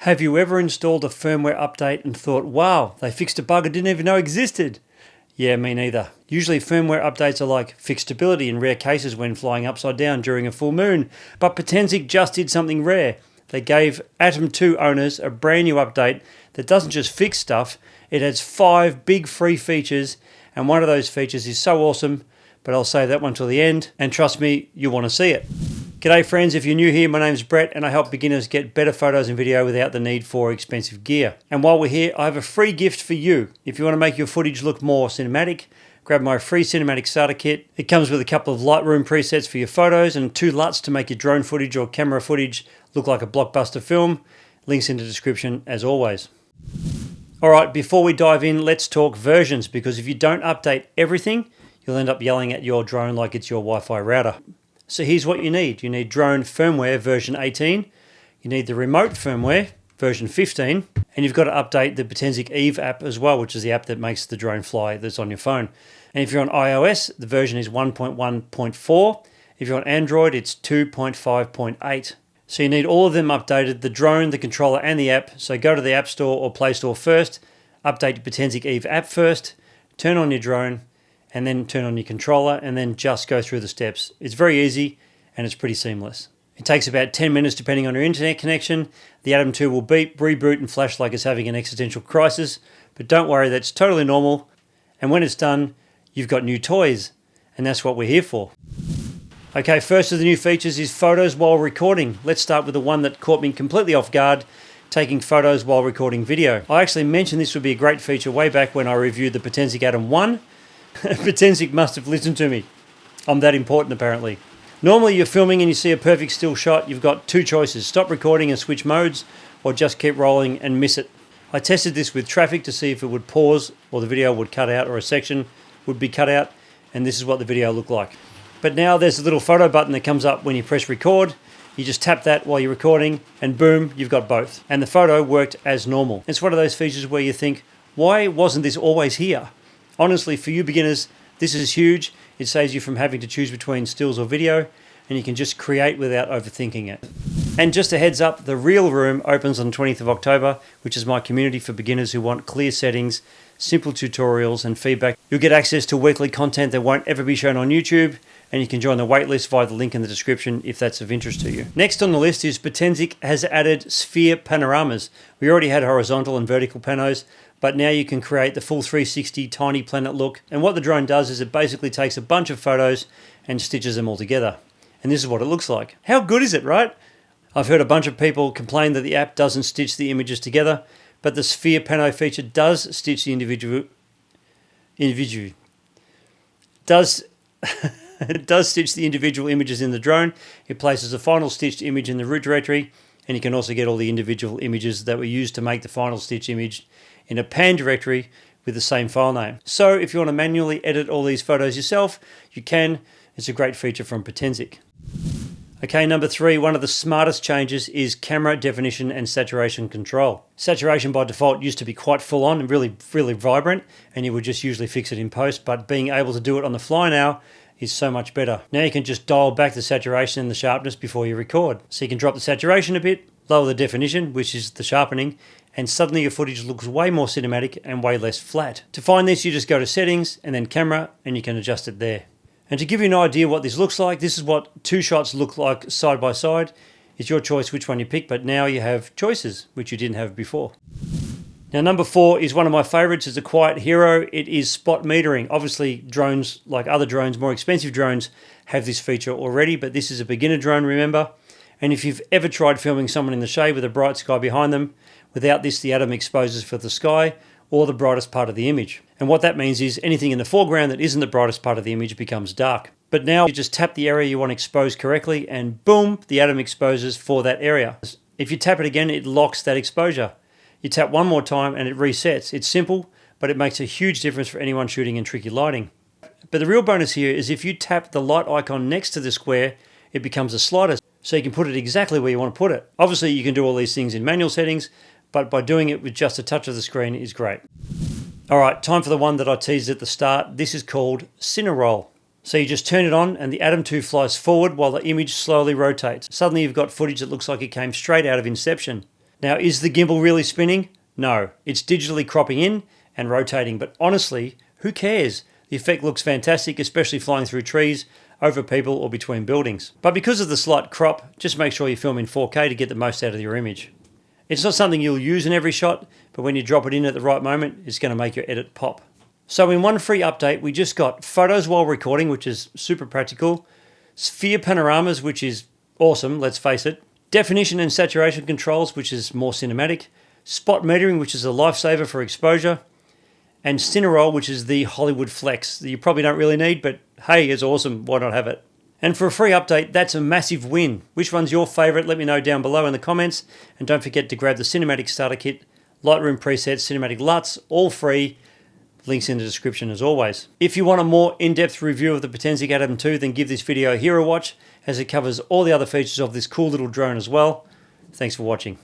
Have you ever installed a firmware update and thought, wow, they fixed a bug I didn't even know existed? Yeah, me neither. Usually firmware updates are like fixed stability in rare cases when flying upside down during a full moon. But Potensic just did something rare. They gave Atom 2 owners a brand new update that doesn't just fix stuff, it has 5 big free features, and one of those features is so awesome, but I'll save that one till the end, and trust me, you'll want to see it. G'day friends, if you're new here, my name's Brett and I help beginners get better photos and video without the need for expensive gear. And while we're here, I have a free gift for you. If you want to make your footage look more cinematic, grab my free cinematic starter kit. It comes with a couple of Lightroom presets for your photos and 2 LUTs to make your drone footage or camera footage look like a blockbuster film. Links in the description as always. Alright, before we dive in, let's talk versions, because if you don't update everything, you'll end up yelling at your drone like it's your Wi-Fi router. So here's what you need. You need drone firmware version 18. You need the remote firmware version 15. And you've got to update the Potensic Eve app as well, which is the app that makes the drone fly that's on your phone. And if you're on iOS, the version is 1.1.4. If you're on Android, it's 2.5.8. So you need all of them updated, the drone, the controller, and the app. So go to the App Store or Play Store first, update your Potensic Eve app first, turn on your drone, and then turn on your controller, and then just go through the steps. It's very easy, and it's pretty seamless. It takes about 10 minutes depending on your internet connection. The Atom 2 will beep, reboot, and flash like it's having an existential crisis, but don't worry, that's totally normal. And when it's done, you've got new toys, and that's what we're here for. Okay, first of the new features is photos while recording. Let's start with the one that caught me completely off guard, taking photos while recording video. I actually mentioned this would be a great feature way back when I reviewed the Potensic Atom 1. Potensic must have listened to me. I'm that important apparently. Normally you're filming and you see a perfect still shot. You've got 2 choices: stop recording and switch modes, or just keep rolling and miss it. I tested this with traffic to see if it would pause or the video would cut out or a section would be cut out, and this is what the video looked like. But now there's a little photo button that comes up when you press record. You just tap that while you're recording and boom, you've got both. And the photo worked as normal. It's one of those features where you think, why wasn't this always here? Honestly, for you beginners, this is huge. It saves you from having to choose between stills or video, and you can just create without overthinking it. And just a heads up, the Real Room opens on the 20th of October, which is my community for beginners who want clear settings, simple tutorials and feedback. You'll get access to weekly content that won't ever be shown on YouTube, and you can join the waitlist via the link in the description if that's of interest to you. Next on the list is Potensic has added sphere panoramas. We already had horizontal and vertical panos, but now you can create the full 360 tiny planet look. And what the drone does is it basically takes a bunch of photos and stitches them all together. And this is what it looks like. How good is it, right? I've heard a bunch of people complain that the app doesn't stitch the images together, but the sphere pano feature does stitch the it does stitch the individual images in the drone. It places a final stitched image in the root directory, and you can also get all the individual images that were used to make the final stitch image in a pan directory with the same file name. So if you want to manually edit all these photos yourself, you can. It's a great feature from Potensic. Okay, number 3, one of the smartest changes is camera definition and saturation control. Saturation by default used to be quite full on and really vibrant, and you would just usually fix it in post, but being able to do it on the fly now is so much better. Now you can just dial back the saturation and the sharpness before you record. So you can drop the saturation a bit, lower the definition, which is the sharpening, and suddenly your footage looks way more cinematic and way less flat. To find this, you just go to settings and then camera, and you can adjust it there. And to give you an idea what this looks like, this is what 2 shots look like side by side. It's your choice which one you pick, but now you have choices, which you didn't have before. Now number 4 is one of my favorites. It's a quiet hero. It is spot metering. Obviously drones, like other drones, more expensive drones, have this feature already, but this is a beginner drone, remember? And if you've ever tried filming someone in the shade with a bright sky behind them, without this the atom exposes for the sky or the brightest part of the image. And what that means is anything in the foreground that isn't the brightest part of the image becomes dark. But now you just tap the area you want exposed correctly and boom, the atom exposes for that area. If you tap it again, it locks that exposure. You tap one more time and it resets. It's simple, but it makes a huge difference for anyone shooting in tricky lighting. But the real bonus here is if you tap the light icon next to the square, it becomes a slider, so you can put it exactly where you want to put it. Obviously, you can do all these things in manual settings, but by doing it with just a touch of the screen is great. All right, time for the one that I teased at the start. This is called CineRoll. So you just turn it on and the Atom 2 flies forward while the image slowly rotates. Suddenly you've got footage that looks like it came straight out of Inception. Now, is the gimbal really spinning? No, it's digitally cropping in and rotating, but honestly, who cares? The effect looks fantastic, especially flying through trees, over people, or between buildings. But because of the slight crop, just make sure you film in 4K to get the most out of your image. It's not something you'll use in every shot, but when you drop it in at the right moment, it's going to make your edit pop. So in one free update, we just got photos while recording, which is super practical, sphere panoramas, which is awesome, let's face it, definition and saturation controls, which is more cinematic, spot metering, which is a lifesaver for exposure, and CineRoll, which is the Hollywood flex that you probably don't really need, but hey, it's awesome, why not have it? And for a free update, that's a massive win. Which one's your favorite? Let me know down below in the comments. And don't forget to grab the Cinematic Starter Kit, Lightroom presets, Cinematic LUTs, all free. Links in the description as always. If you want a more in-depth review of the Potensic Atom 2, then give this video here a watch, as it covers all the other features of this cool little drone as well. Thanks for watching.